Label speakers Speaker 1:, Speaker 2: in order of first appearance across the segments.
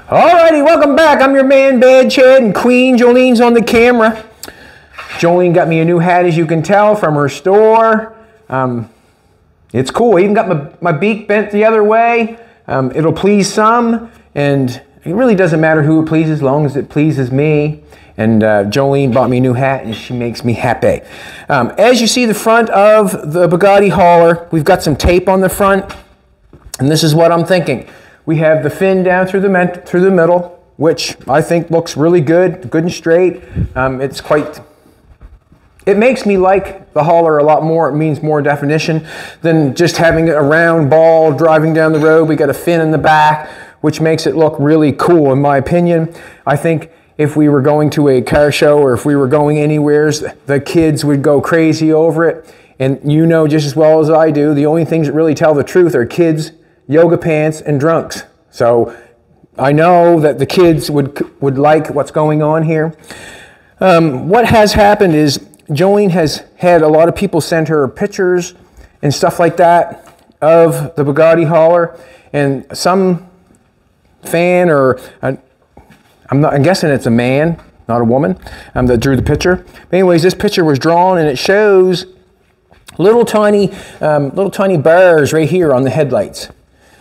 Speaker 1: Alrighty, welcome back. I'm your man, Bad Chad, and Queen Jolene's on the camera. Jolene got me a new hat, as you can tell, from her store. It's cool. I even got my beak bent the other way. It'll please some, and it really doesn't matter who it pleases as long as it pleases me. And Jolene bought me a new hat, and she makes me happy. As you see the front of the Bugatti hauler, we've got some tape on the front, and this is what I'm thinking. We have the fin down through the middle, which I think looks really good and straight. It makes me like the hauler a lot more. It means more definition than just having a round ball driving down the road. We got a fin in the back, which makes it look really cool, in my opinion. I think if we were going to a car show or if we were going anywhere, the kids would go crazy over it. And you know just as well as I do, the only things that really tell the truth are kids, yoga pants, and drunks. So I know that the kids would like what's going on here. What has happened is Jolene has had a lot of people send her pictures and stuff like that of the Bugatti hauler, and some fan I'm guessing it's a man, not a woman, that drew the picture. But anyways, this picture was drawn, and it shows little tiny bars right here on the headlights.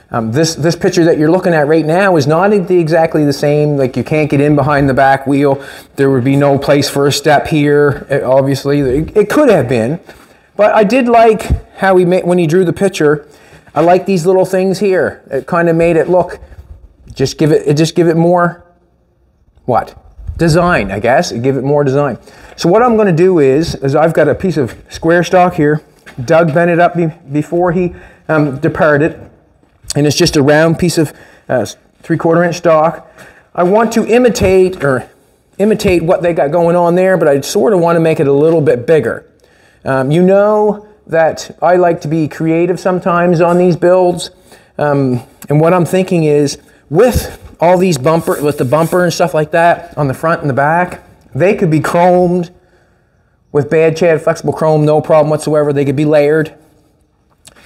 Speaker 1: This picture that you're looking at right now is not exactly the same. Like, you can't get in behind the back wheel. There would be no place for a step here. Obviously, it could have been, but I did like how when he drew the picture. I like these little things here. It kind of made it look, just give it more, what? Design, I guess. Give it more design. So what I'm going to do is I've got a piece of square stock here. Doug bent it up before he departed. And it's just a round piece of 3/4 inch stock. I want to imitate what they got going on there, but I sort of want to make it a little bit bigger. You know that I like to be creative sometimes on these builds. And what I'm thinking is, with all these with the bumper and stuff like that on the front and the back, they could be chromed with Bad Chad flexible chrome, no problem whatsoever. They could be layered.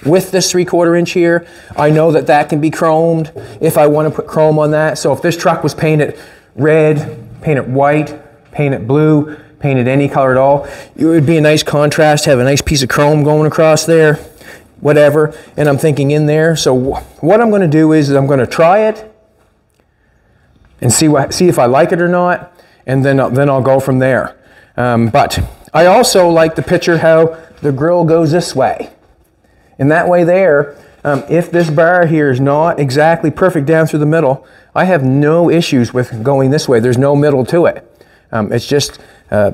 Speaker 1: With this 3/4 inch here, I know that can be chromed if I want to put chrome on that. So if this truck was painted red, painted white, painted blue, painted any color at all, it would be a nice contrast, have a nice piece of chrome going across there, whatever. And I'm thinking in there. So what I'm going to do is I'm going to try it and see if I like it or not, and then I'll go from there. But I also like the picture how the grill goes this way. And that way there, if this bar here is not exactly perfect down through the middle, I have no issues with going this way. There's no middle to it. It's just a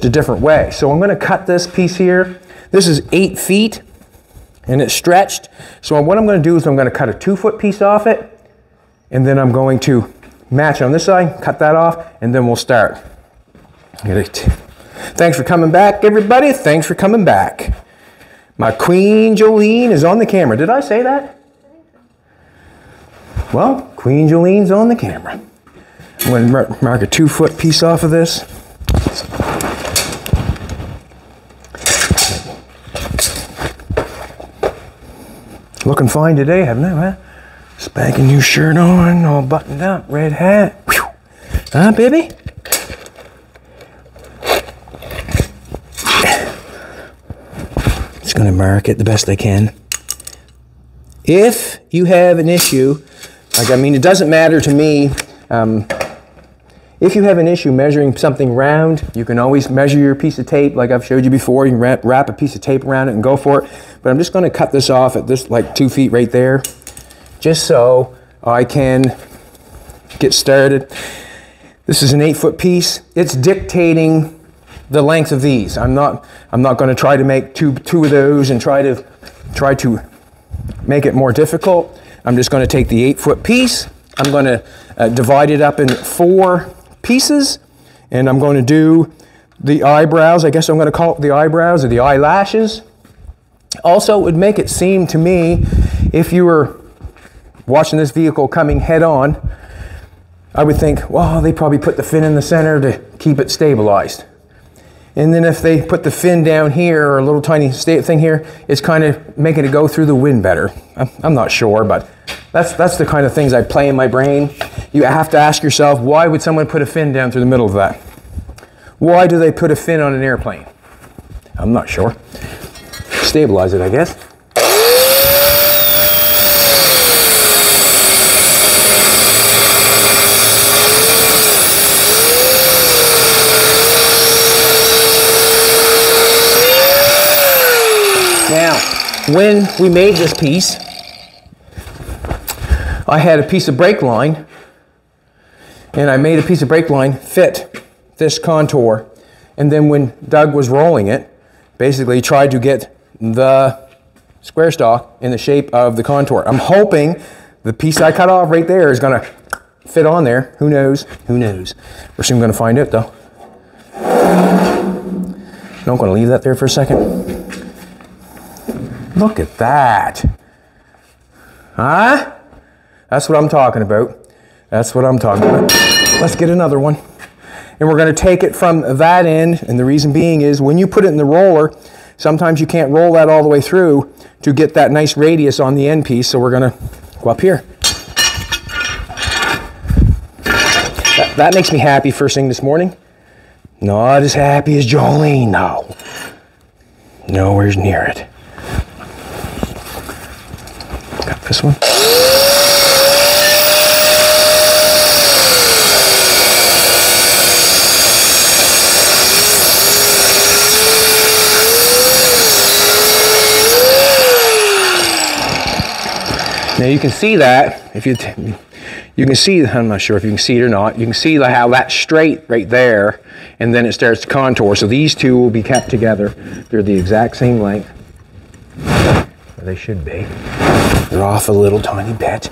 Speaker 1: different way. So I'm going to cut this piece here. This is 8 feet, and it's stretched. So what I'm going to do is I'm going to cut a 2-foot piece off it, and then I'm going to match on this side, cut that off, and then we'll start. Thanks for coming back, everybody. Thanks for coming back. My Queen Jolene is on the camera. Did I say that? Well, Queen Jolene's on the camera. I'm going to mark a 2-foot piece off of this. Looking fine today, haven't I? Huh? Spanking new shirt on, all buttoned up, red hat. Whew. Huh, baby? Just going to mark it the best I can. If you have an issue, it doesn't matter to me. If you have an issue measuring something round, you can always measure your piece of tape like I've showed you before. You can wrap a piece of tape around it and go for it. But I'm just going to cut this off at this, like 2 feet right there, just so I can get started. This is an 8-foot piece. It's dictating the length of these. I'm not going to try to make two of those and try to make it more difficult. I'm just going to take the 8-foot piece. I'm going to divide it up in 4 pieces, and I'm going to do the eyebrows. I guess I'm going to call it the eyebrows or the eyelashes. Also, it would make it seem to me, if you were watching this vehicle coming head on, I would think, well, they probably put the fin in the center to keep it stabilized. And then if they put the fin down here, or a little tiny thing here, it's kind of making it go through the wind better. I'm not sure, but That's the kind of things I play in my brain. You have to ask yourself, why would someone put a fin down through the middle of that? Why do they put a fin on an airplane? I'm not sure. Stabilize it, I guess. Now, when we made this piece, I had a piece of brake line, and I made a piece of brake line fit this contour. And then when Doug was rolling it, basically he tried to get the square stock in the shape of the contour. I'm hoping the piece I cut off right there is gonna fit on there. Who knows? Who knows? We're soon gonna find out though. I'm gonna leave that there for a second. Look at that. Huh? That's what I'm talking about. That's what I'm talking about. Let's get another one. And we're going to take it from that end, and the reason being is when you put it in the roller, sometimes you can't roll that all the way through to get that nice radius on the end piece, so we're going to go up here. That makes me happy first thing this morning. Not as happy as Jolene, no. Nowhere's near it. Got this one. Now you can see that, if you can see, I'm not sure if you can see it or not, you can see how that's straight right there, and then it starts to contour. So these two will be kept together. They're the exact same length. Or they should be. They're off a little tiny bit.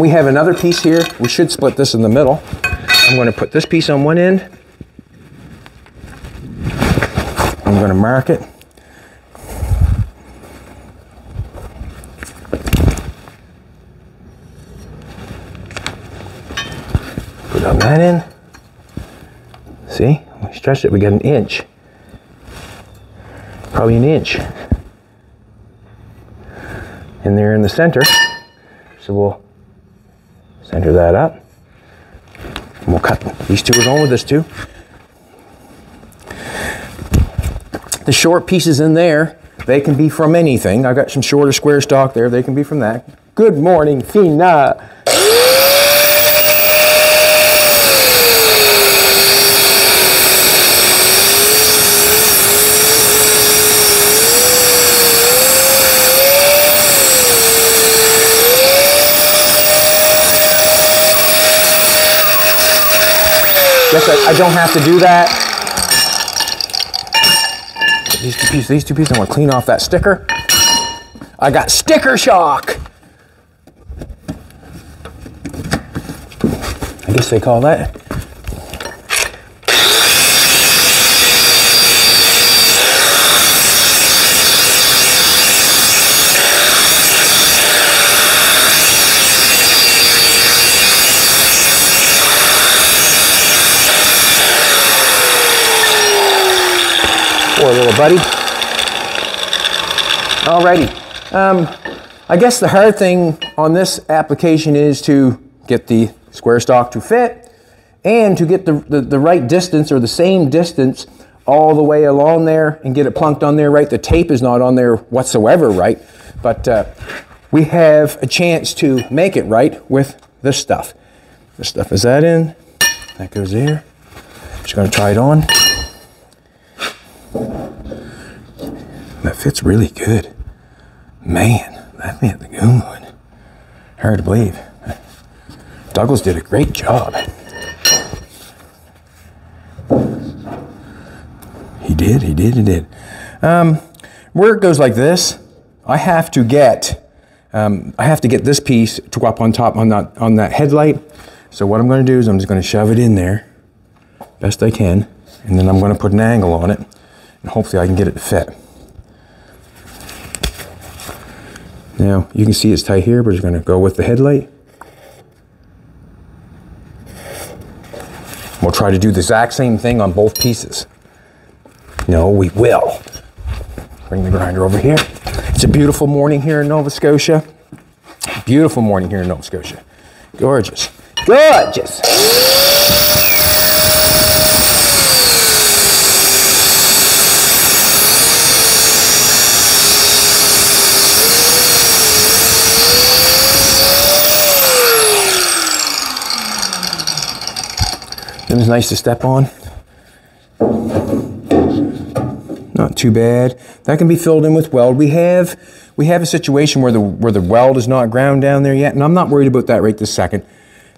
Speaker 1: We have another piece here. We should split this in the middle. I'm going to put this piece on one end. I'm going to mark it. Put on that end. See, we stretched it, we got an inch. Probably an inch. And they're in the center. So we'll center that up. And we'll cut these two are going with this too. The short pieces in there, they can be from anything. I got some shorter square stock there, they can be from that. Good morning, Fina. Guess I don't have to do that. These two pieces, I want to clean off that sticker. I got sticker shock. I guess they call that. Poor little buddy. Alrighty. I guess the hard thing on this application is to get the square stock to fit and to get the right distance or the same distance all the way along there and get it plunked on there right. The tape is not on there whatsoever right, but we have a chance to make it right with this stuff. This stuff is that in, that goes there. Just gonna try it on. That fits really good. Man, that made the good one. Hard to believe. Douglas did a great job. He did. Where it goes like this, I have to get this piece to go up on top on that headlight. So what I'm going to do is I'm just going to shove it in there, best I can, and then I'm going to put an angle on it, and hopefully I can get it to fit. Now, you can see it's tight here, but it's going to go with the headlight. We'll try to do the exact same thing on both pieces. No, we will. Bring the grinder over here. It's a beautiful morning here in Nova Scotia. Beautiful morning here in Nova Scotia. Gorgeous. Gorgeous. It was nice to step on. Not too bad. That can be filled in with weld. We have a situation where the weld is not ground down there yet, and I'm not worried about that right this second.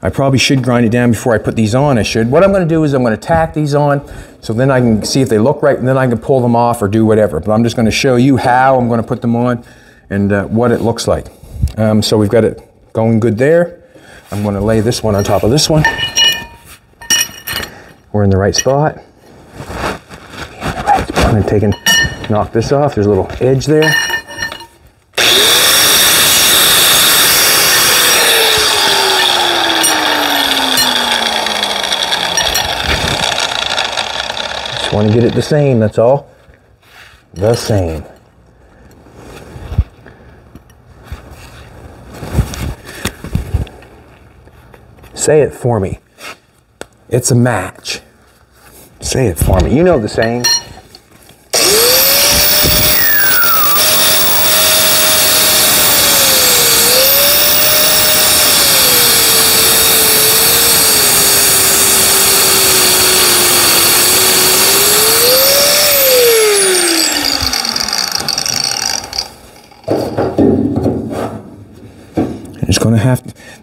Speaker 1: I probably should grind it down before I put these on. I should. What I'm going to do is I'm going to tack these on, so then I can see if they look right, and then I can pull them off or do whatever. But I'm just going to show you how I'm going to put them on and what it looks like. So we've got it going good there. I'm going to lay this one on top of this one. We're in the right spot. I'm going to knock this off. There's a little edge there. Just want to get it the same, that's all. The same. Say it for me. It's a match. Say it for me. You know the saying.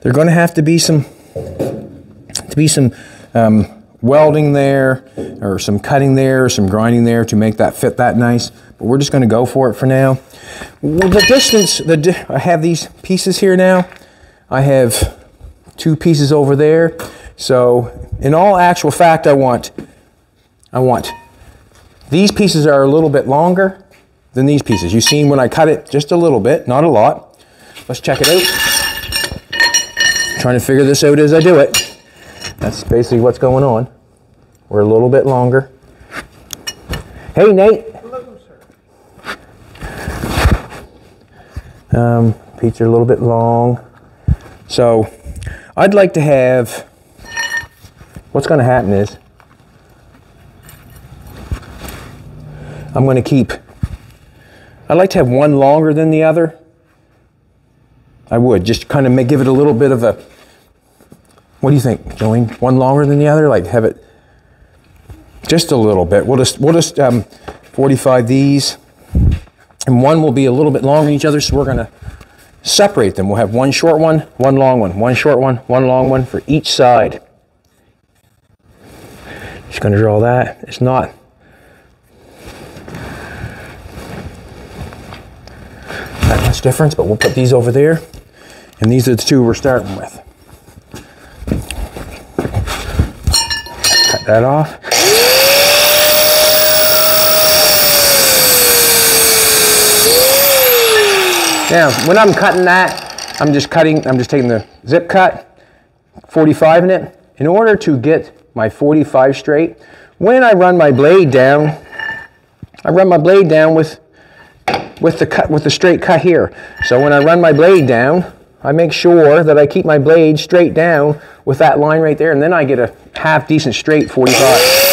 Speaker 1: There's going to have to be some welding there, or some cutting there, or some grinding there to make that fit that nice. But we're just going to go for it for now. The distance, I have these pieces here now. I have 2 pieces over there. So in all actual fact, I want these pieces are a little bit longer than these pieces. You've seen when I cut it just a little bit, not a lot. Let's check it out. Trying to figure this out as I do it. That's basically what's going on. We're a little bit longer. Hey, Nate.
Speaker 2: Hello, sir.
Speaker 1: Feet are a little bit long. So I'd like to have, what's going to happen is, I'm going to keep, I'd like to have one longer than the other. I would, just kind of give it a little bit of a, what do you think, Jolene? One longer than the other? Like have it just a little bit. We'll just 45 these, and one will be a little bit longer than each other, so we're gonna separate them. We'll have one short one, one long one, one short one, one long one for each side. Just gonna draw that. It's not that much difference, but we'll put these over there, and these are the 2 we're starting with. Cut that off. Now, when I'm cutting that, I'm just taking the zip cut, 45 in it. In order to get my 45 straight, when I run my blade down, with the straight cut here. So when I run my blade down, I make sure that I keep my blade straight down with that line right there, and then I get a half decent straight 45.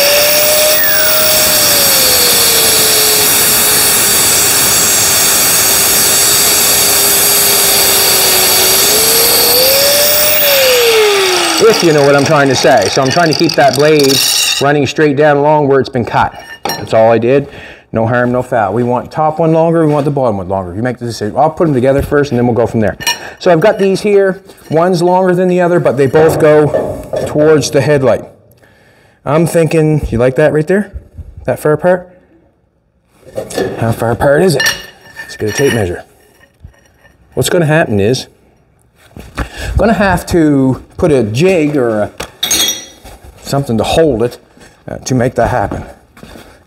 Speaker 1: If you know what I'm trying to say. So I'm trying to keep that blade running straight down along where it's been cut. That's all I did. No harm, no foul. We want top one longer, we want the bottom one longer. You make the decision. I'll put them together first and then we'll go from there. So I've got these here. One's longer than the other, but they both go towards the headlight. I'm thinking, you like that right there? That far apart? How far apart is it? Let's get a tape measure. What's going to happen is, I'm going to have to put a jig or something to hold it to make that happen.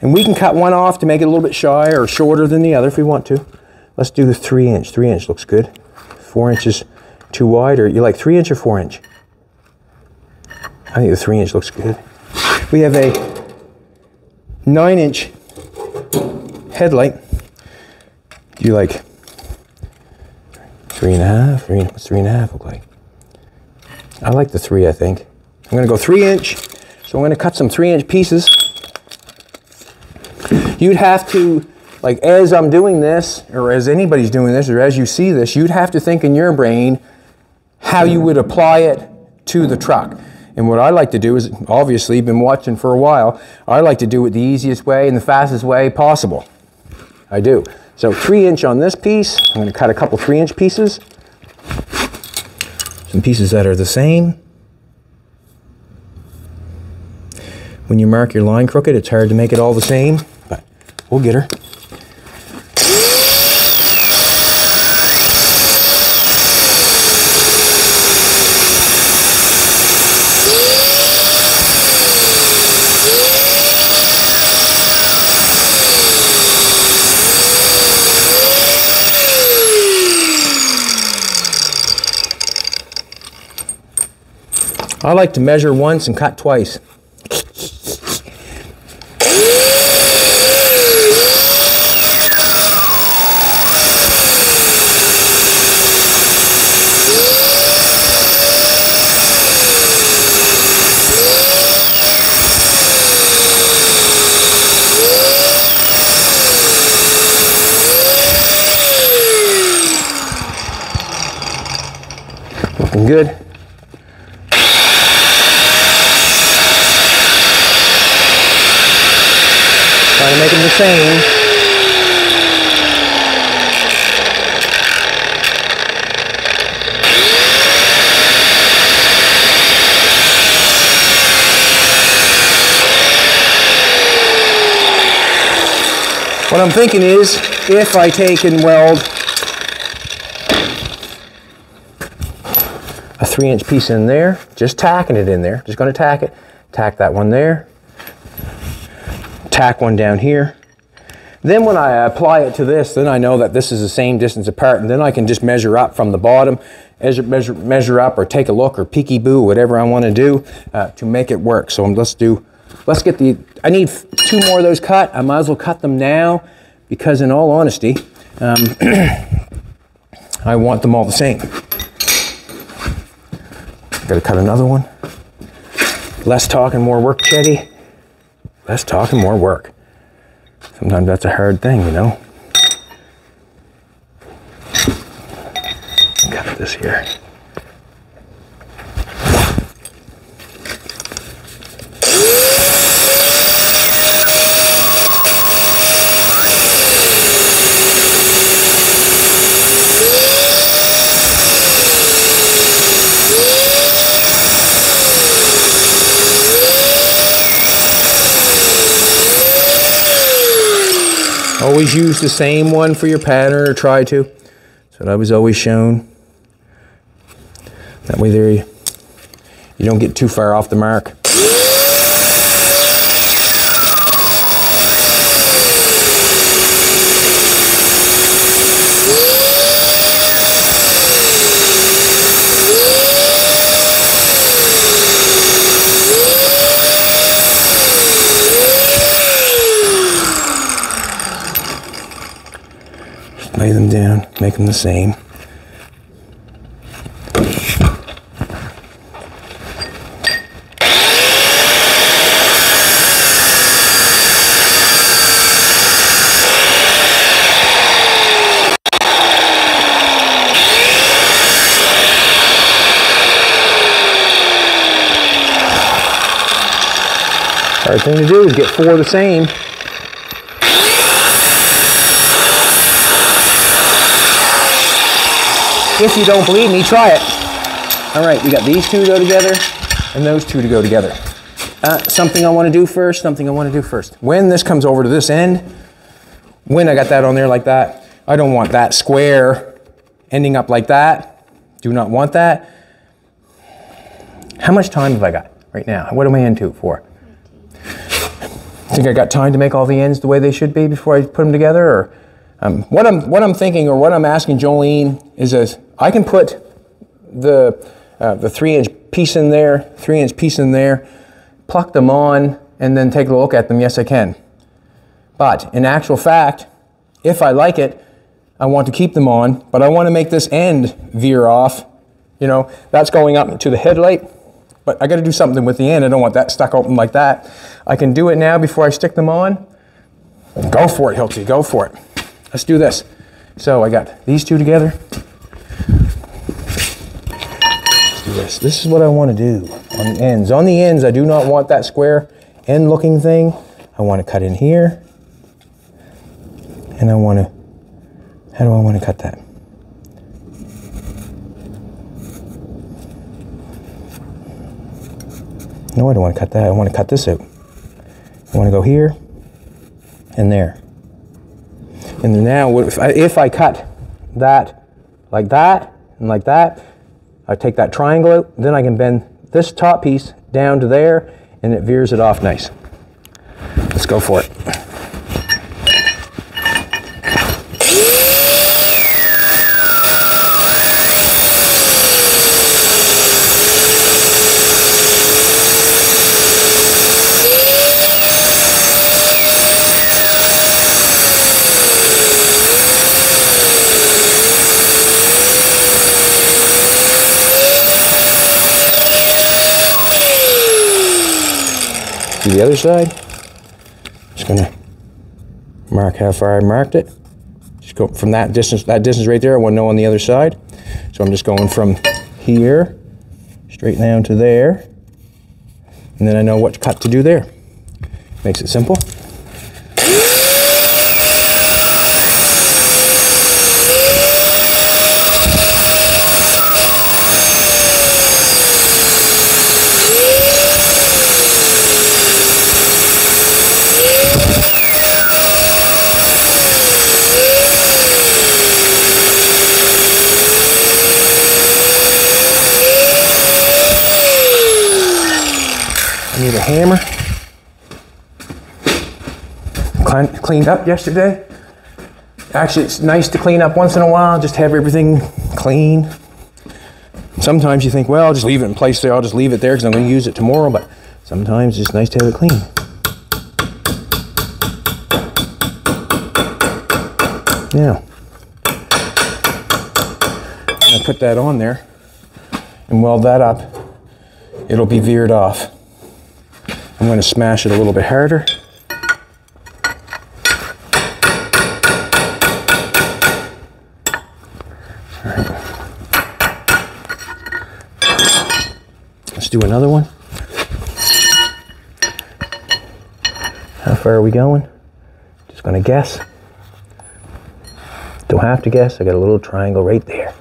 Speaker 1: And we can cut one off to make it a little bit shy or shorter than the other if we want to. Let's do the 3 inch. 3 inch looks good. 4 inches too wide, or you like 3 inch or 4 inch? I think the 3 inch looks good. We have a 9 inch headlight. Do you like 3.5. What's 3.5 look like? I like the 3, I think. I'm going to go 3-inch. So I'm going to cut some 3-inch pieces. You'd have to, like as I'm doing this, or as anybody's doing this, or as you see this, you'd have to think in your brain how you would apply it to the truck. And what I like to do is, obviously, been watching for a while, I like to do it the easiest way and the fastest way possible. I do. So 3-inch on this piece. I'm going to cut a couple 3-inch pieces. Some pieces that are the same. When you mark your line crooked, it's hard to make it all the same, but we'll get her. I like to measure once and cut twice. Looking good. Trying to make them the same. What I'm thinking is, if I take and weld a 3-inch piece in there, just tacking it in there, just going to tack it, tack that one there, tack one down here. Then when I apply it to this, then I know that this is the same distance apart, and then I can just measure up from the bottom, measure up, or take a look, or peeky-boo, whatever I want to do to make it work. So let's get the, I need 2 more of those cut. I might as well cut them now, because in all honesty, I want them all the same. Got to cut another one. Less talk and more work, Chetty. Less talk and more work. Sometimes that's a hard thing, you know. Cut this here. Always use the same one for your pattern, or try to. That's what I was always shown. That way there you don't get too far off the mark. Lay them down, make them the same. Hard thing to do is get 4 the same. If you don't believe me, try it. All right, we got these 2 to go together and those 2 to go together. Something I want to do first. When this comes over to this end, when I got that on there like that, I don't want that square ending up like that. Do not want that. How much time have I got right now? What am I into it for? Think I got time to make all the ends the way they should be before I put them together? Or what I'm thinking, or what I'm asking Jolene is, I can put the 3-inch piece in there, 3-inch piece in there, pluck them on, and then take a look at them. Yes, I can. But in actual fact, if I like it, I want to keep them on, but I want to make this end veer off. You know, that's going up to the headlight, but I got to do something with the end. I don't want that stuck open like that. I can do it now before I stick them on. Go for it, Hiltz, go for it. Let's do this. So I got these two together. Let's do this. This is what I want to do on the ends. On the ends, I do not want that square end looking thing. I want to cut in here. And I want to, how do I want to cut that? No, I don't want to cut that. I want to cut this out. I want to go here and there. And then now, if I cut that like that and like that, I take that triangle out, then I can bend this top piece down to there, and it veers it off nice. Let's go for it. To the other side, just gonna mark how far I marked it. Just go from that distance right there. I want to know on the other side. So I'm just going from here straight down to there, and then I know what cut to do there. Makes it simple. Need a hammer. Cleaned up yesterday. Actually, it's nice to clean up once in a while, just have everything clean. Sometimes you think, well, I'll just leave it in place there. I'll just leave it there because I'm going to use it tomorrow, but sometimes it's nice to have it clean. Now, I'm going to put that on there and weld that up. It'll be veered off. I'm going to smash it a little bit harder. All right. Let's do another one. How far are we going? Just going to guess. Don't have to guess. I got a little triangle right there.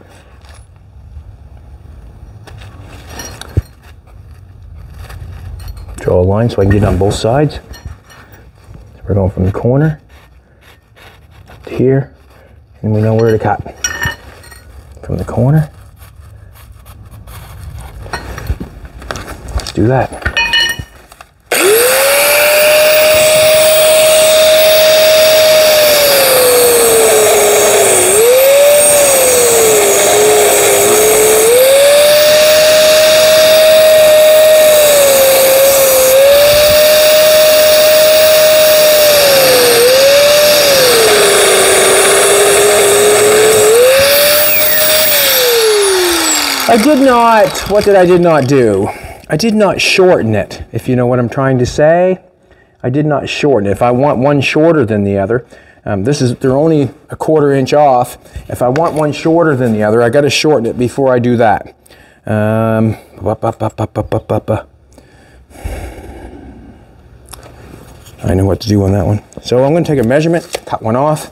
Speaker 1: Draw a line so I can get it on both sides. So we're going from the corner to here, and we know where to cut. From the corner. Let's do that. I did not, what did I not do? I did not shorten it, if you know what I'm trying to say. I did not shorten it. If I want one shorter than the other, they're only a 1/4 inch off. If I want one shorter than the other, I got to shorten it before I do that. I know what to do on that one. So I'm going to take a measurement, cut one off.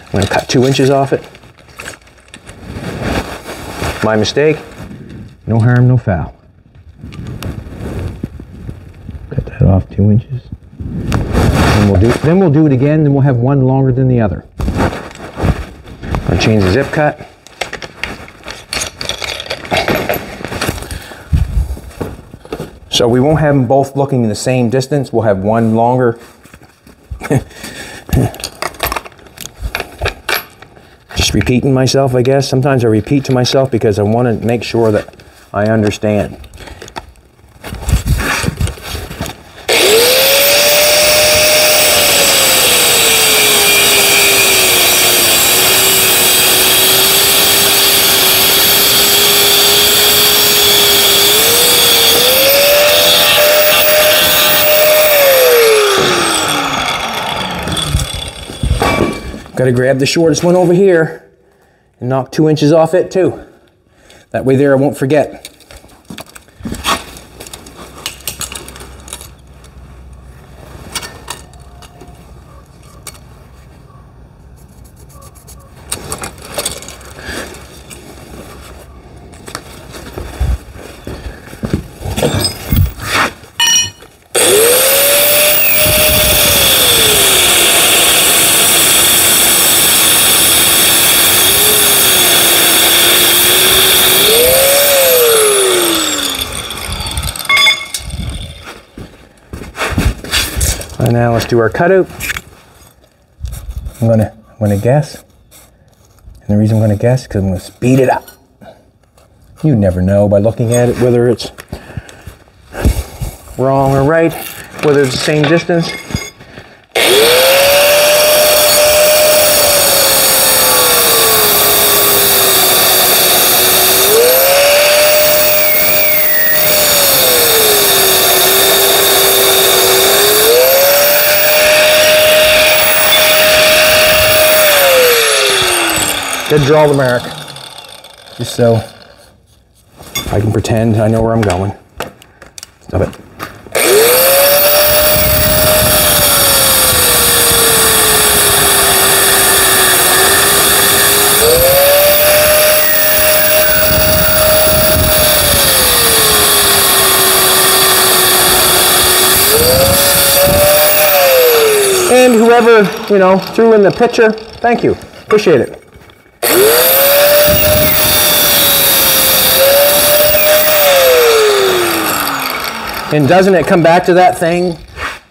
Speaker 1: I'm going to cut 2 inches off it. My mistake. No harm, no foul. Cut that off 2 inches. Then we'll do it again, then we'll have one longer than the other. I'll change the zip cut. So we won't have them both looking in the same distance. We'll have one longer. Just repeating myself, I guess. Sometimes I repeat to myself because I want to make sure that I understand. Gotta grab the shortest one over here and knock 2 inches off it too. That way there I won't forget. And now let's do our cutout. I'm gonna guess. And the reason I'm gonna guess is because I'm gonna speed it up. You never know by looking at it whether it's wrong or right, whether it's the same distance. Did draw the mark, just so I can pretend I know where I'm going. Stop it. And whoever, threw in the picture, thank you, appreciate it. And doesn't it come back to that thing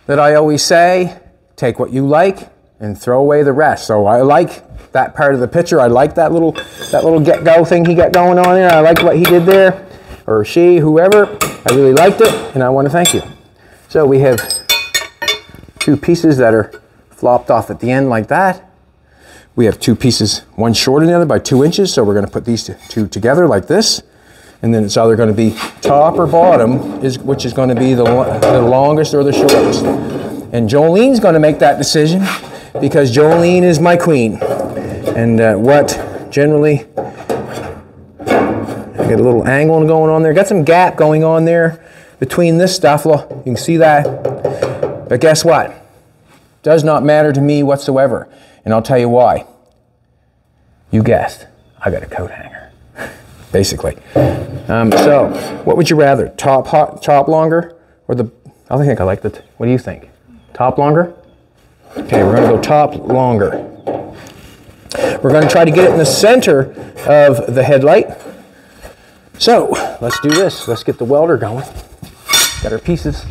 Speaker 1: that I always say, take what you like and throw away the rest. So I like that part of the picture. I like that little get-go thing he got going on there. I like what he did there, or she, whoever. I really liked it, and I want to thank you. So we have 2 pieces that are flopped off at the end like that. We have 2 pieces, one shorter than the other by 2 inches, so we're going to put these two together like this. And then it's either going to be top or bottom, which is going to be the longest or the shortest. And Jolene's going to make that decision because Jolene is my queen. And what generally, I got a little angle going on there. Got some gap going on there between this stuff. Look, you can see that. But guess what? Does not matter to me whatsoever. And I'll tell you why. You guessed. I got a coat hanger. Basically. So, what would you rather? Top longer? Or I think I like that. What do you think? Top longer? Okay, we're going to go top longer. We're going to try to get it in the center of the headlight. So, let's do this. Let's get the welder going. Got our pieces.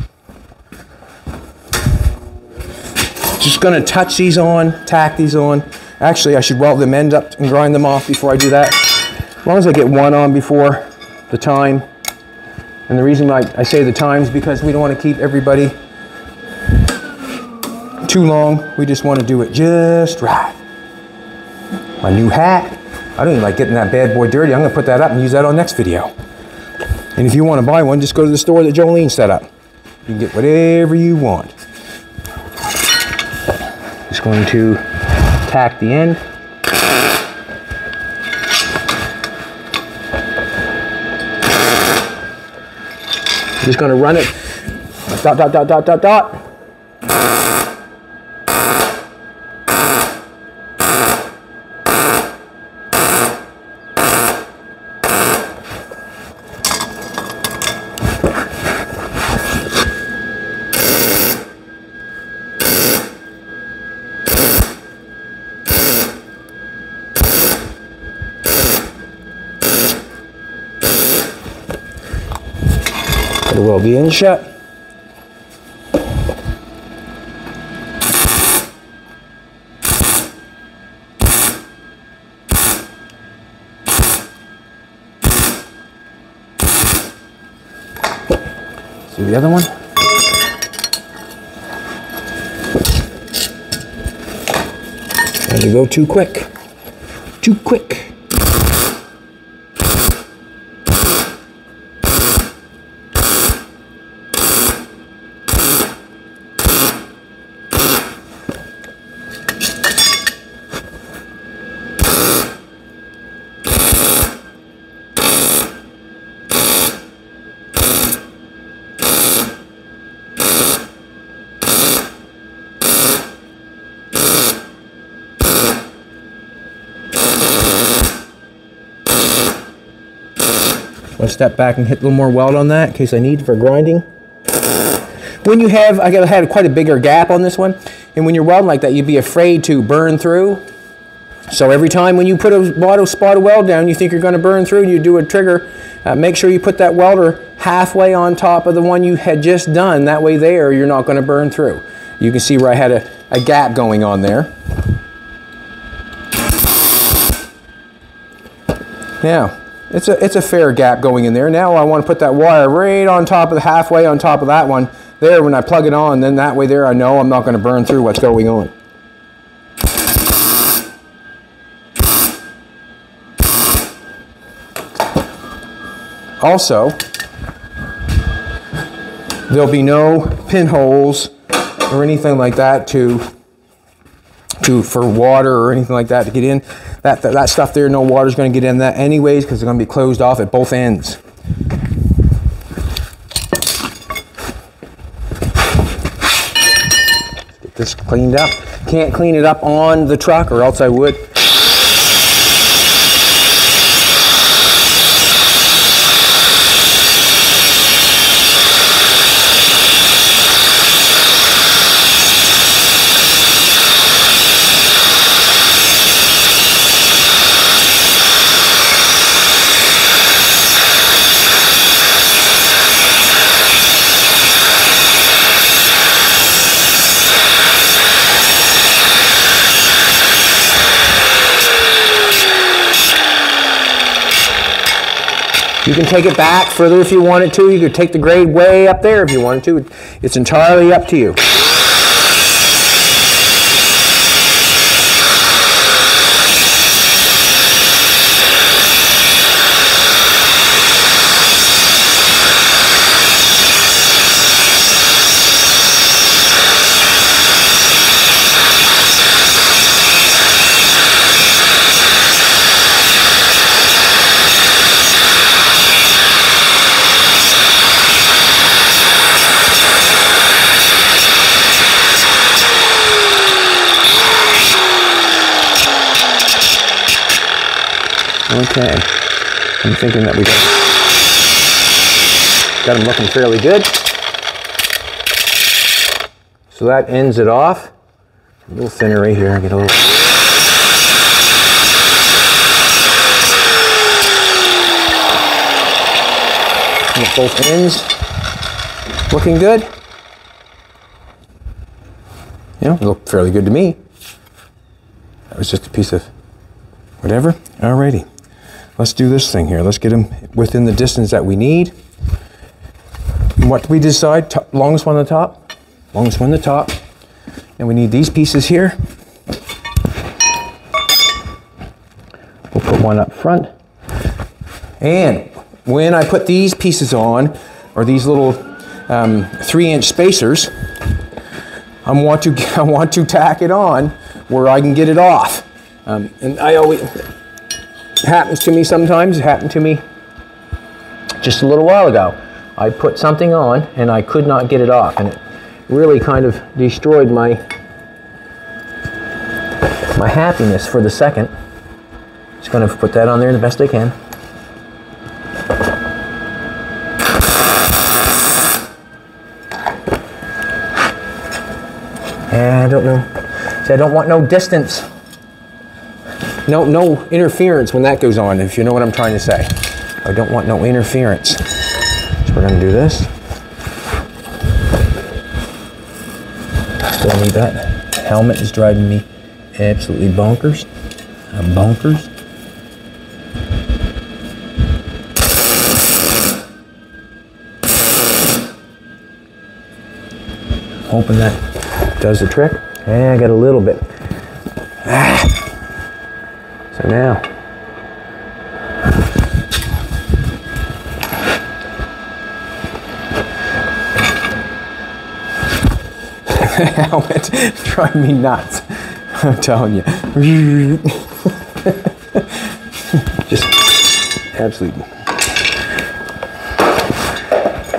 Speaker 1: Just going to touch these on, tack these on. Actually, I should weld them end up and grind them off before I do that. As long as I get one on before the time. And the reason I say the time is because we don't want to keep everybody too long. We just want to do it just right. My new hat. I don't even like getting that bad boy dirty. I'm going to put that up and use that on next video. And if you want to buy one, just go to the store that Jolene set up. You can get whatever you want. Just going to tack the end. Just going to run it, dot, dot, dot, dot, dot, dot. It will be in shut. See the other one? Had to go too quick. Too quick. I'll step back and hit a little more weld on that in case I need for grinding. When you have, I had quite a bigger gap on this one, and when you're welding like that, you'd be afraid to burn through. So every time when you put a spot of weld down, you think you're going to burn through, and you do a trigger, make sure you put that welder halfway on top of the one you had just done. That way there, you're not going to burn through. You can see where I had a gap going on there. Now, it's a fair gap going in there. Now I want to put that wire right on top of the halfway on top of that one there. When I plug it on, then that way there I know I'm not going to burn through what's going on. Also, there'll be no pinholes or anything like that for water or anything like that to get in. That stuff there, no water's going to get in that anyways because it's going to be closed off at both ends. Get this cleaned up. Can't clean it up on the truck or else I would. You can take it back further if you wanted to. You could take the grade way up there if you wanted to. It's entirely up to you. Okay, I'm thinking that we got them looking fairly good. So that ends it off. A little thinner right here. Get a little. Get both ends looking good. Yeah, they look fairly good to me. That was just a piece of whatever. Alrighty. Let's do this thing here. Let's get them within the distance that we need. And what do we decide? Longest one on the top? Longest one on the top. And we need these pieces here. We'll put one up front. And when I put these pieces on, or these little 3-inch spacers, I want to tack it on where I can get it off. And I always, it happens to me sometimes. It happened to me just a little while ago. I put something on and I could not get it off, and it really kind of destroyed my happiness for the second. Just going to put that on there the best I can. And I don't know. See, I don't want no distance. No interference when that goes on, if you know what I'm trying to say. I don't want no interference. So we're going to do this. Still need that. Helmet is driving me absolutely bonkers. Bonkers. Hoping that does the trick. And I got a little bit. So now, helmet driving me nuts. I'm telling you. Just absolutely.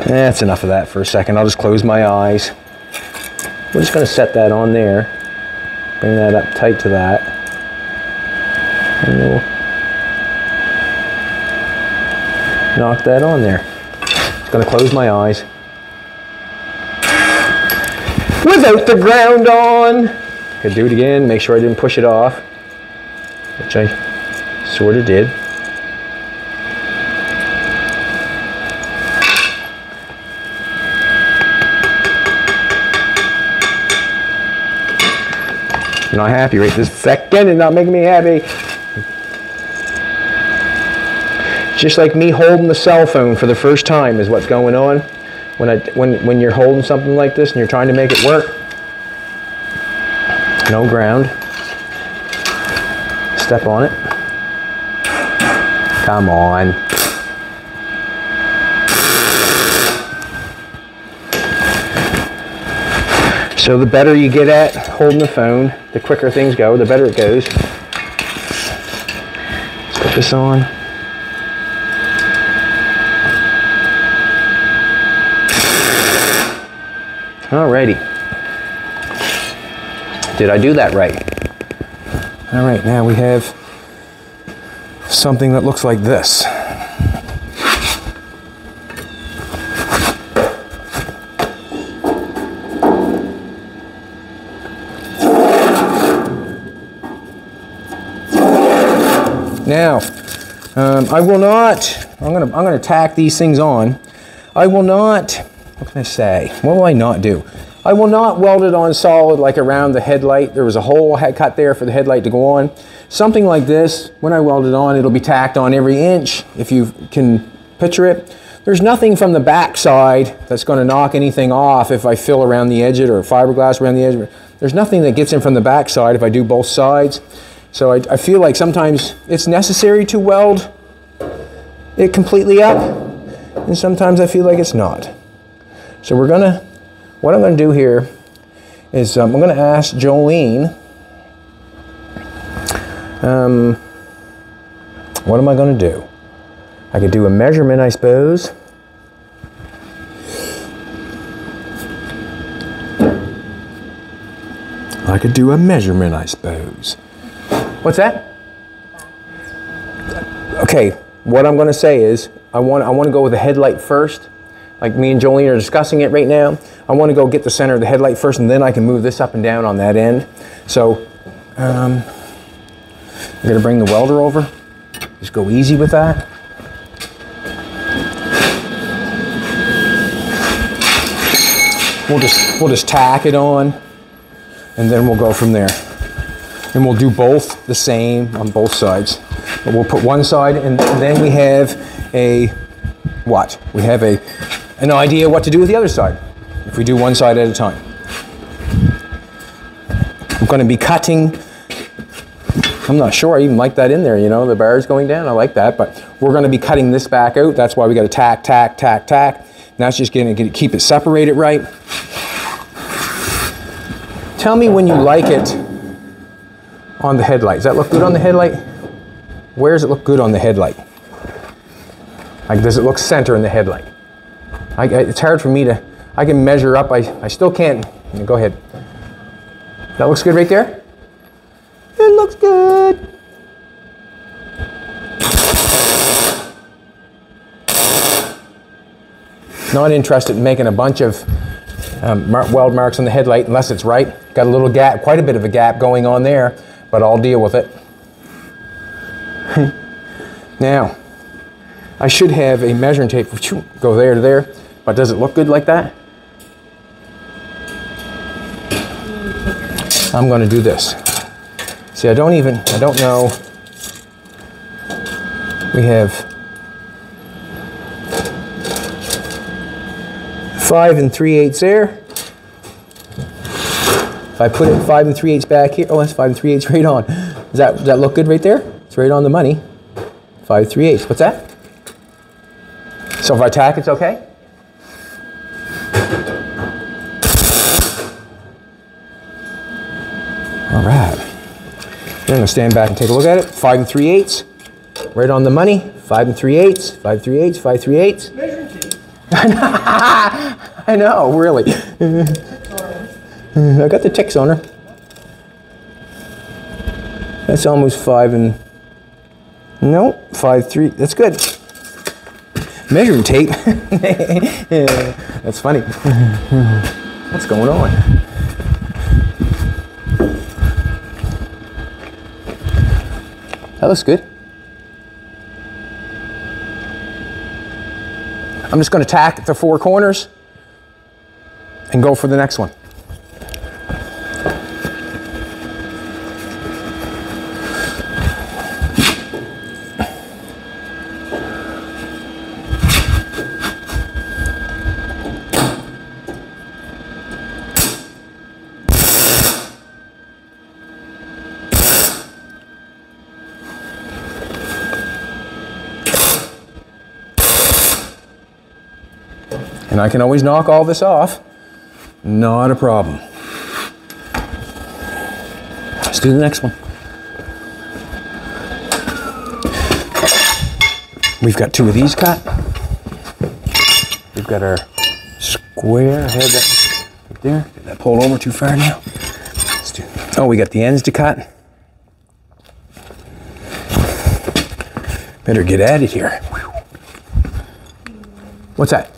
Speaker 1: That's enough of that for a second. I'll just close my eyes. We're just going to set that on there. Bring that up tight to that. knock that on there. Just gonna close my eyes. Without the ground on. Could do it again, make sure I didn't push it off, which I sort of did. I'm not happy right this second. It's not making me happy. Just like me holding the cell phone for the first time is what's going on. When you're holding something like this and you're trying to make it work. No ground. Step on it. Come on. So the better you get at holding the phone, the quicker things go, the better it goes. Let's put this on. Alrighty. Did I do that right? Alright, now we have something that looks like this. Now, I will not, I'm gonna tack these things on. I will not, what can I say? What will I not do? I will not weld it on solid like around the headlight. There was a hole cut there for the headlight to go on. Something like this, when I weld it on, it'll be tacked on every inch, if you can picture it. There's nothing from the back side that's gonna knock anything off if I fill around the edge of it or fiberglass around the edge of it. There's nothing that gets in from the back side if I do both sides. So I feel like sometimes it's necessary to weld it completely up, and sometimes I feel like it's not. So what I'm gonna do here is I'm gonna ask Jolene, what am I gonna do? I could do a measurement, I suppose. I could do a measurement, I suppose. What's that? Okay, what I'm going to say is I want to go with the headlight first. Like me and Jolene are discussing it right now. I want to go get the center of the headlight first, and then I can move this up and down on that end. So I'm going to bring the welder over. Just go easy with that. We'll just tack it on, and then we'll go from there. And we'll do both the same on both sides. But we'll put one side, and then we have a what? We have an idea what to do with the other side if we do one side at a time. I'm going to be cutting. I'm not sure I even like that in there, you know, the bars going down. I like that, but we're going to be cutting this back out. That's why we got to tack, tack, tack, tack. And that's just going to keep it separated right. Tell me when you like it on the headlight. Does that look good on the headlight? Where does it look good on the headlight? Like, does it look center in the headlight? It's hard for me to, I can measure up. I still can't. Go ahead. That looks good right there? It looks good. Not interested in making a bunch of weld marks on the headlight unless it's right. Got a little gap, quite a bit of a gap going on there, but I'll deal with it. Now, I should have a measuring tape, go there to there, but does it look good like that? I'm going to do this. See, I don't know. We have 5 3/8 there. If I put it 5 3/8 back here, oh, that's 5 3/8 right on. Does that look good right there? It's right on the money. 5 3/8. What's that? So if I tack, it's okay? All right. Then I'm going to stand back and take a look at it. 5 3/8. Right on the money. 5 3/8. 5 3/8. 5 3/8. Measuring tape. I know, really. I got the ticks on her. That's almost 5 and... No, 5 3. That's good. Measuring tape. Yeah, that's funny. What's going on? That looks good. I'm just going to tack the 4 corners and go for the next one. And I can always knock all this off. Not a problem. Let's do the next one. We've got 2 of these cut. We've got our square head right there. Did that pull over too far now? Let's do. Oh, we got the ends to cut. Better get at it here. What's that?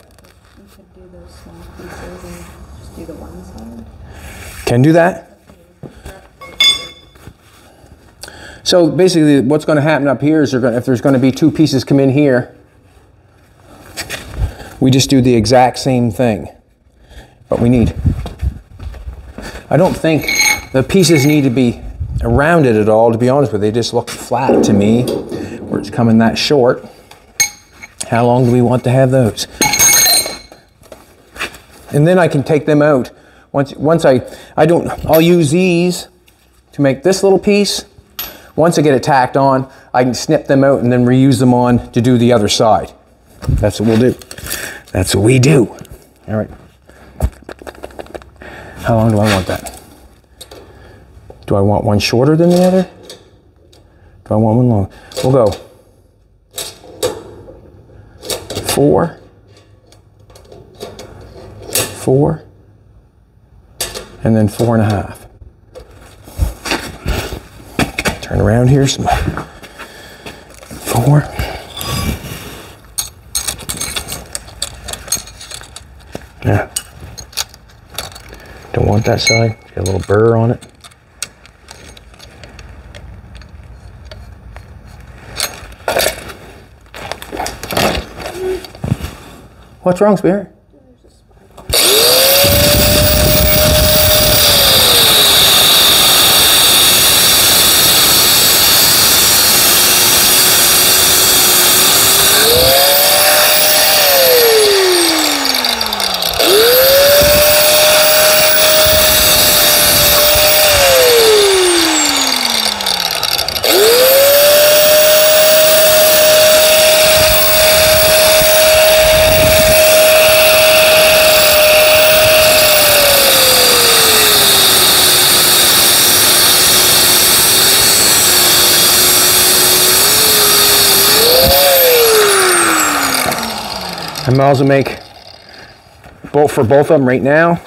Speaker 1: Can do that. So basically what's going to happen up here is if there's going to be 2 pieces come in here, we just do the exact same thing. But we need, I don't think the pieces need to be rounded at all, to be honest with you. They just look flat to me, where it's coming that short. How long do we want to have those? And then I can take them out. Once I'll use these to make this little piece. Once I get it tacked on, I can snip them out and then reuse them on to do the other side. That's what we'll do. That's what we do. All right. How long do I want that? Do I want one shorter than the other? Do I want one long? We'll go 4, 4, and then 4.5. Turn around here, some 4. Yeah. Don't want that side. It's got a little burr on it. What's wrong, Spirit? I might as well make bolt for both of them right now.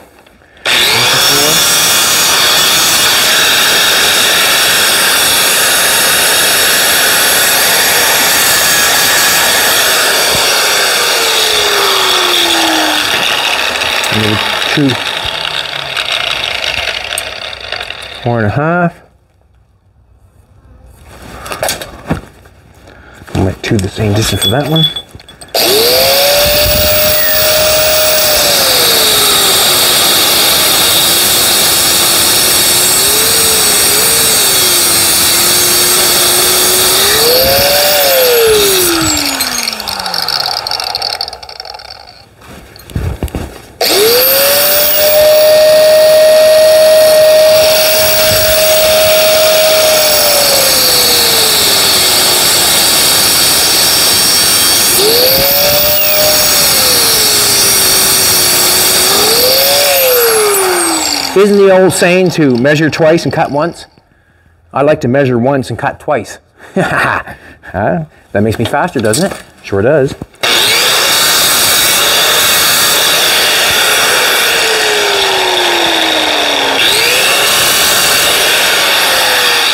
Speaker 1: Maybe 2, 4.5. I'll make 2 the same distance for that one. Isn't the old saying to measure twice and cut once? I like to measure once and cut twice. That makes me faster, doesn't it? Sure does.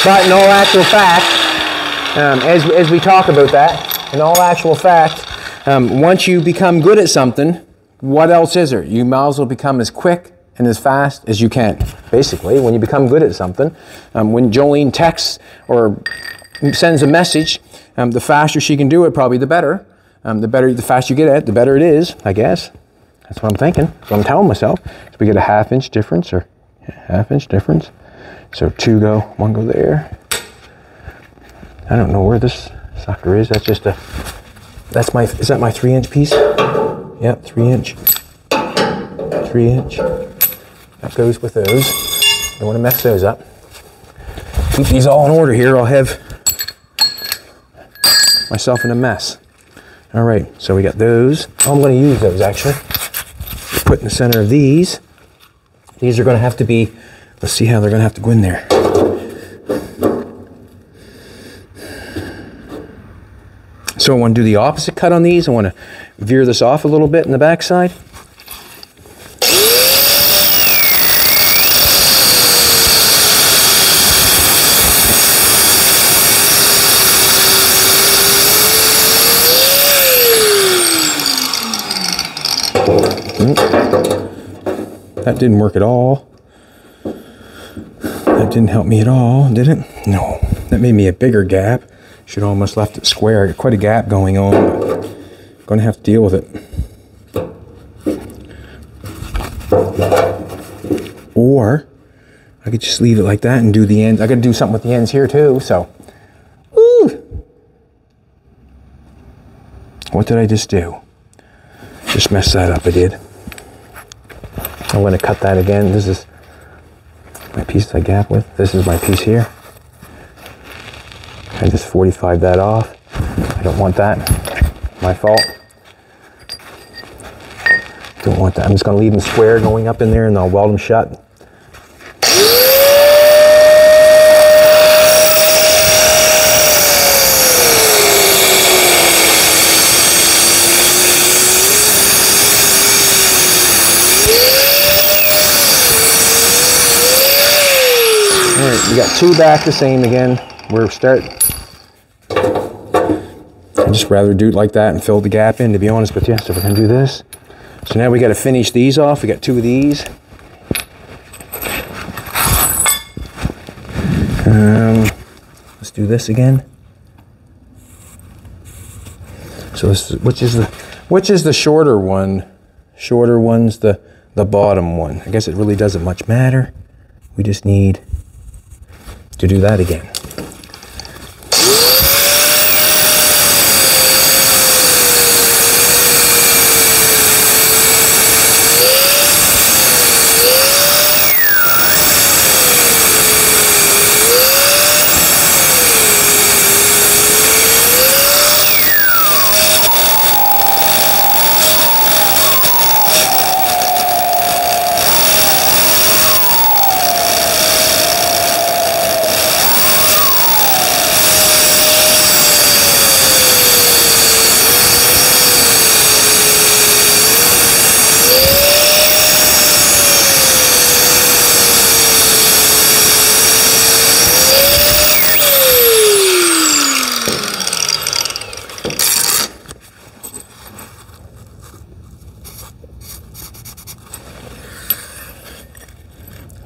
Speaker 1: But in all actual fact, as we talk about that, in all actual fact, Once you become good at something, what else is there? You might as well become as quick and as fast as you can. Basically, when you become good at something, when Jolene texts or sends a message, the faster she can do it, probably the better. The faster you get at it, the better it is, I guess. That's what I'm thinking. That's what I'm telling myself. So we get a half-inch difference, or half-inch difference. So 2 go, 1 go there. I don't know where this sucker is. That's just a, that's my, is that my 3-inch piece? Yep, 3-inch. 3-inch. That goes with those. Don't want to mess those up. Keep these all in order here. I'll have myself in a mess. All right, so we got those. Oh, I'm going to use those actually. Put in the center of these. These are going to have to be, let's see how they're going to have to go in there. So I want to do the opposite cut on these. I want to veer this off a little bit in the backside. That didn't work at all. That didn't help me at all, did it? No. That made me a bigger gap. Should almost left it square. I got quite a gap going on, but I'm going to have to deal with it. Or I could just leave it like that and do the ends. I got to do something with the ends here too, so. Woo! What did I just do? Just messed that up, I did. I'm going to cut that again. This is my piece I gap with. This is my piece here. I just 45 that off. I don't want that. My fault. Don't want that. I'm just going to leave them square going up in there and I'll weld them shut. We got 2 back the same again. We're starting. I'd just rather do it like that and fill the gap in, to be honest with you. So we're gonna do this. So now we got to finish these off. We got 2 of these. Let's do this again. So this is, which is the shorter one? Shorter one's the bottom one. I guess it really doesn't much matter. We just need to do that again.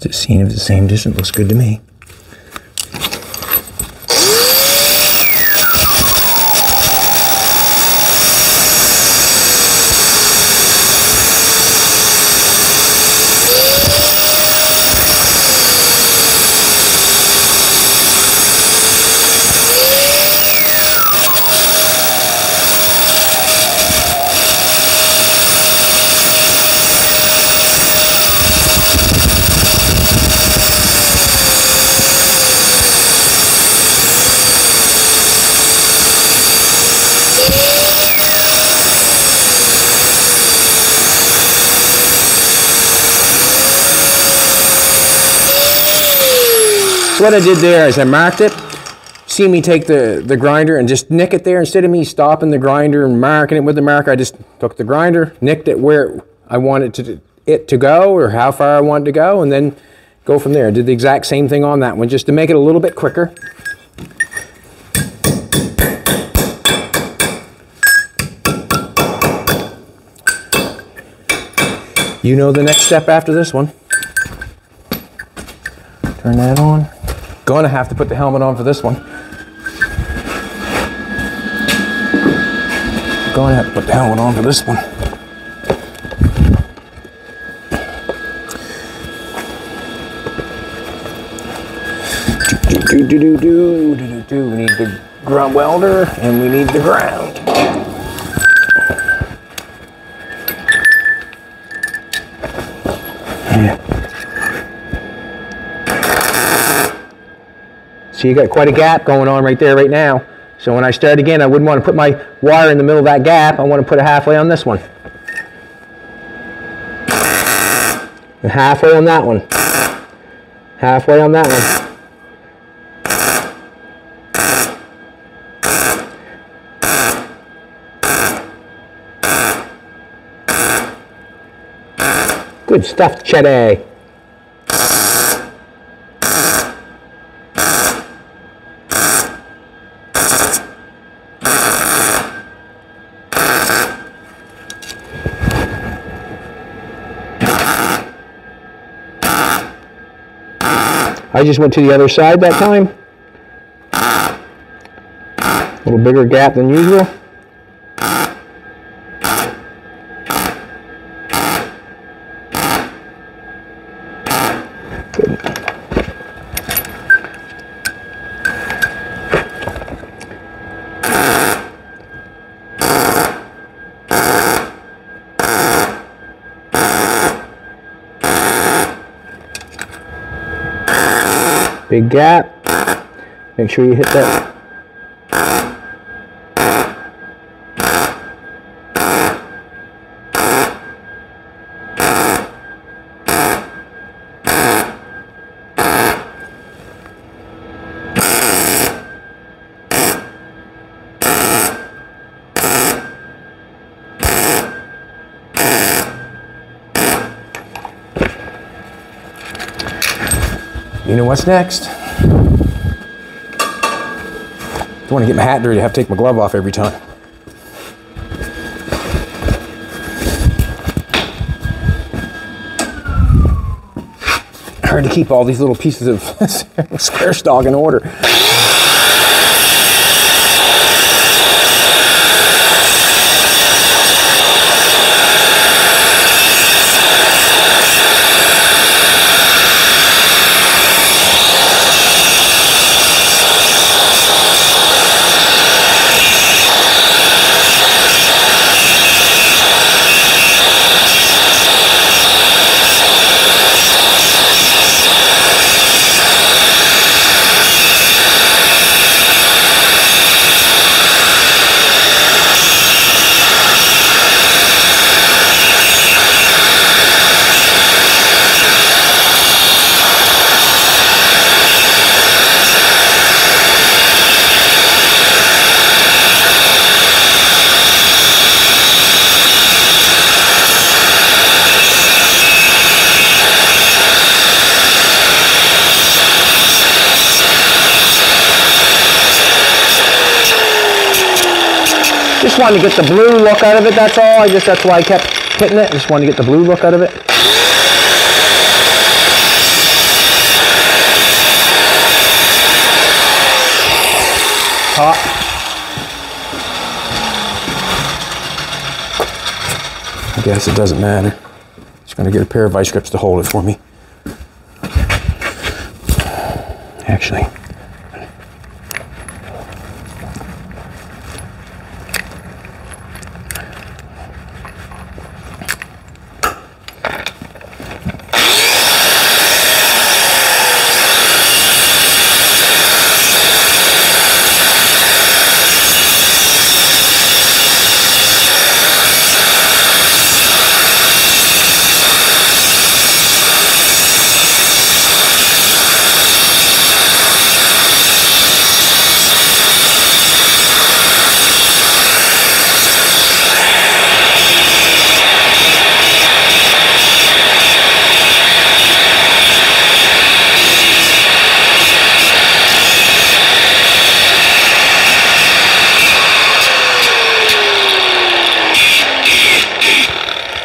Speaker 1: Just seeing if it's the same distance, looks good to me. So what I did there is I marked it. See me take the grinder and just nick it there. Instead of me stopping the grinder and marking it with the marker, I just took the grinder, nicked it where I wanted it to go, or how far I wanted to go, and then go from there. I did the exact same thing on that one, just to make it a little bit quicker. You know the next step after this one. Turn that on. Gonna have to put the helmet on for this one. Gonna have to put the helmet on for this one. We need the ground welder and we need the ground. Yeah. So you got quite a gap going on right there right now. So when I start again, I wouldn't want to put my wire in the middle of that gap. I want to put it halfway on this one. And halfway on that one. Halfway on that one. Good stuff, Chetty. I just went to the other side that time. A little bigger gap than usual. Big gap. Make sure you hit that. You know what's next? Don't want to get my hat dirty, I have to take my glove off every time. Hard to keep all these little pieces of square stock in order. Just wanted to get the blue look out of it, that's all. That's why I kept hitting it. Just wanted to get the blue look out of it. Hot. I guess it doesn't matter. Just gonna get a pair of vice grips to hold it for me. Actually.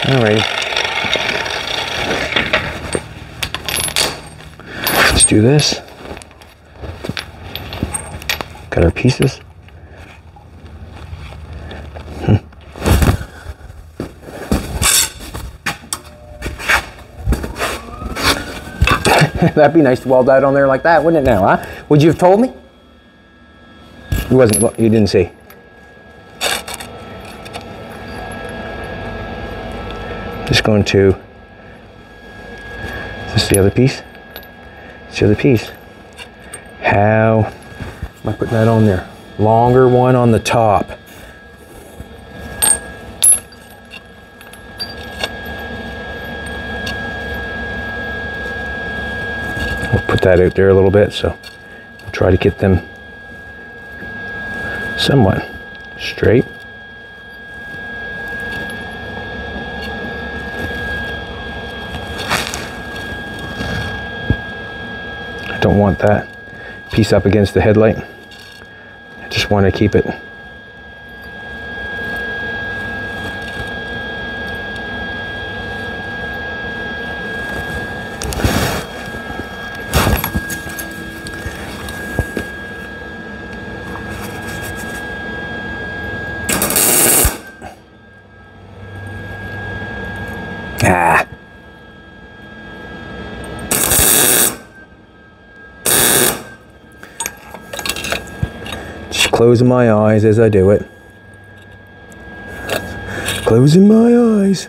Speaker 1: Alrighty.
Speaker 2: Let's do this. Got our pieces.
Speaker 1: That'd be nice to weld that on there like that, wouldn't it now, huh? Would you have told me? You you didn't see.
Speaker 2: Just going to, is this the other piece? It's the other piece. How am I putting that on there? Longer one on the top. We'll put that out there a little bit, so I'll try to get them somewhat straight. I don't want that piece up against the headlight. I just want to keep it Just closing my eyes as I do it. Closing my eyes.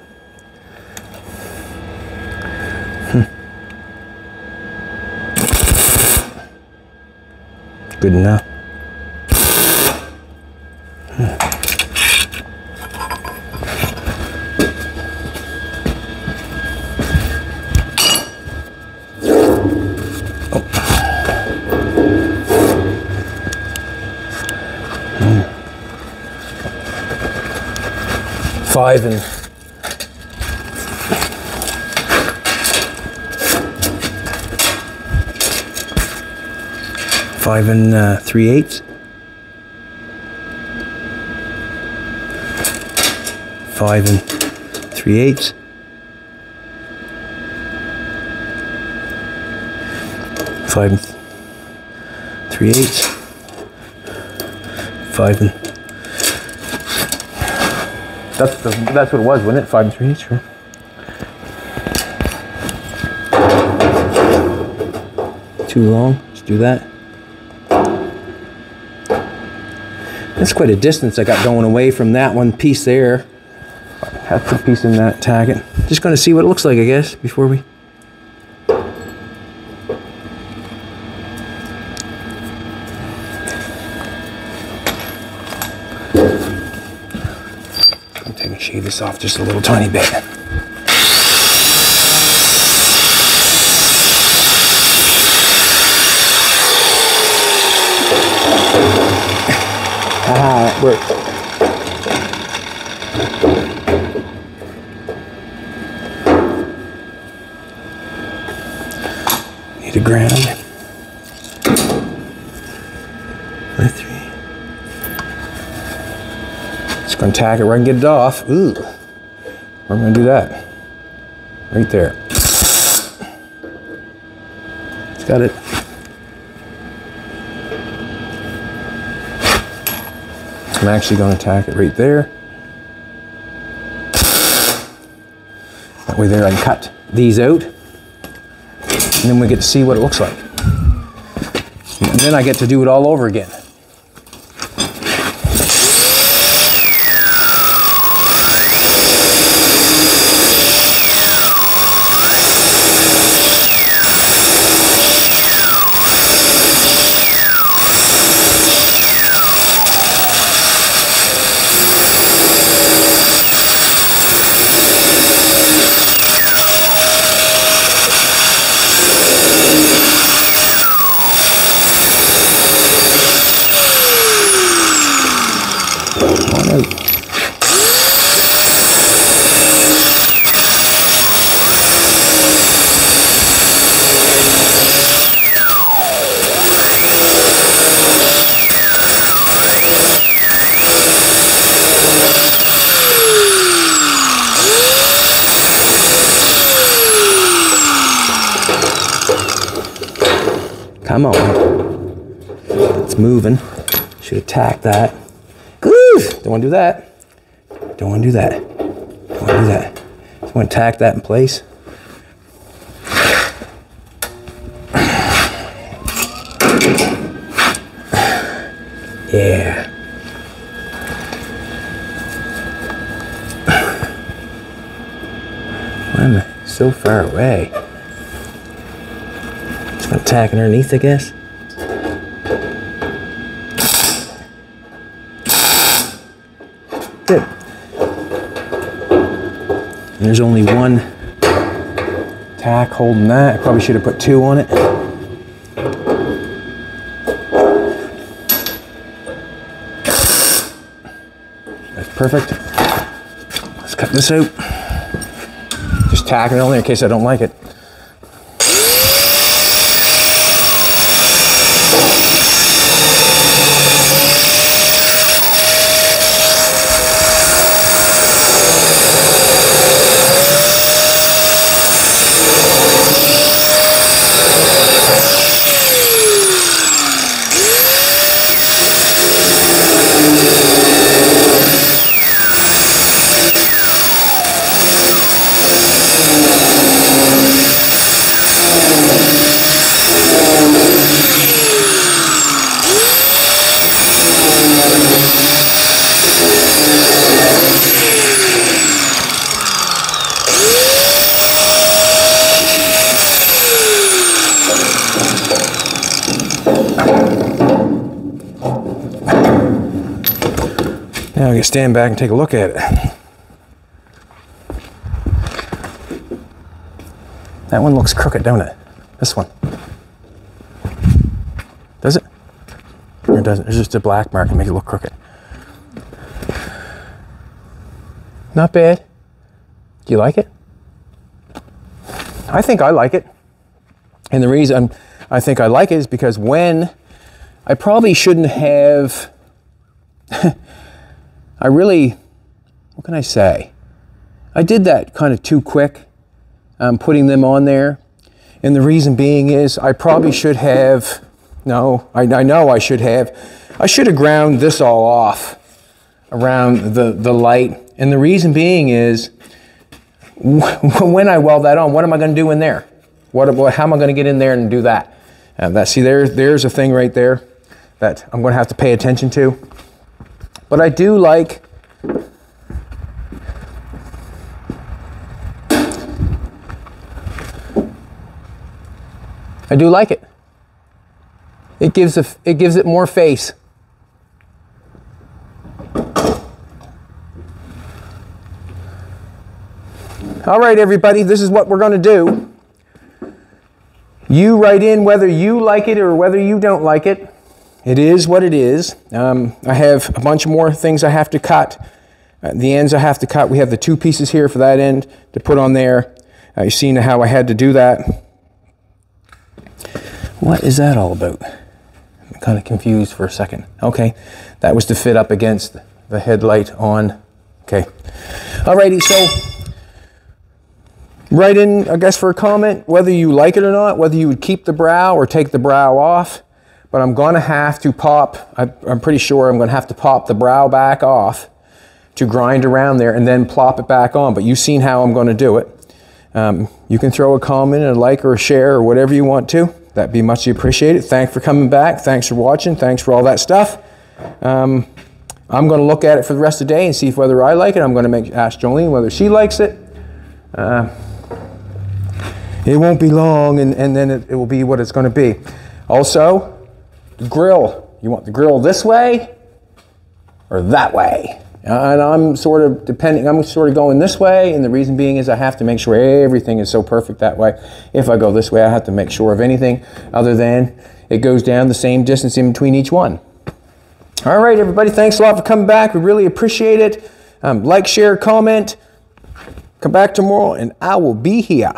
Speaker 2: Good enough.
Speaker 1: 5 and
Speaker 2: 5 and 3/8. 5 and 3/8. 5 and 3/8. 5 and
Speaker 1: that's what it was, wasn't it? 5 and 3/8, sure.
Speaker 2: Too long. Let's do that. That's quite a distance I got going away from that one piece there. Have to piece in that tack it. Just going to see what it looks like, I guess, before we. I'm taking shave this off just a little tiny bit.
Speaker 1: Ah, it worked.
Speaker 2: Need a ground. My 3. Just gonna tack it where I can get it off. Ooh. Where am I gonna do that? Right there. It's got it. I'm actually going to tack it right there. That way there I can cut these out. And then we get to see what it looks like. And then I get to do it all over again. Come on. It's moving. Should attack that. Don't want to do that. Don't want to do that. Don't want to do that. Just want to tack that in place. Yeah. Why am I so far away? Just going to tack it underneath, I guess. Good. And there's only one tack holding that. I probably should have put two on it. That's perfect. Let's cut this out. Just tack it on there in case I don't like it. Now I can stand back and take a look at it. That one looks crooked, don't it? This one. Does it? Or doesn't? There's just a black mark and make it look crooked. Not bad. Do you like it? I think I like it. And the reason I think I like it is because when I probably shouldn't have what can I say? I did that kind of too quick, putting them on there. And the reason being is I probably should have, no, I know I should have ground this all off around the light. And the reason being is when I weld that on, what am I going to do in there? How am I going to get in there and do that? See, there's a thing right there that I'm going to have to pay attention to. But I do like it. It gives it more face. All right, everybody, this is what we're going to do. You write in whether you like it or whether you don't like it. It is what it is. I have a bunch more things I have to cut. The ends I have to cut. We have the two pieces here for that end to put on there. You've seen how I had to do that. What is that all about? I'm kind of confused for a second. Okay, that was to fit up against the headlight on. Okay. Alrighty, so write in, I guess, for a comment whether you like it or not, whether you would keep the brow or take the brow off. But I'm going to have to pop, I'm pretty sure I'm going to have to pop the brow back off to grind around there and then plop it back on. But you've seen how I'm going to do it. You can throw a comment, a like, or a share, or whatever you want to. That'd be much appreciated. Thanks for coming back. Thanks for watching. Thanks for all that stuff. I'm going to look at it for the rest of the day and see if whether I like it. I'm going to ask Jolene whether she likes it. It won't be long, and then it will be what it's going to be. Also, the grill. You want the grill this way or that way? And I'm sort of going this way, and the reason being is I have to make sure everything is so perfect that way. If I go this way, I have to make sure of anything other than it goes down the same distance in between each one. All right, everybody, thanks a lot for coming back. We really appreciate it. Like, share, comment. Come back tomorrow, and I will be here.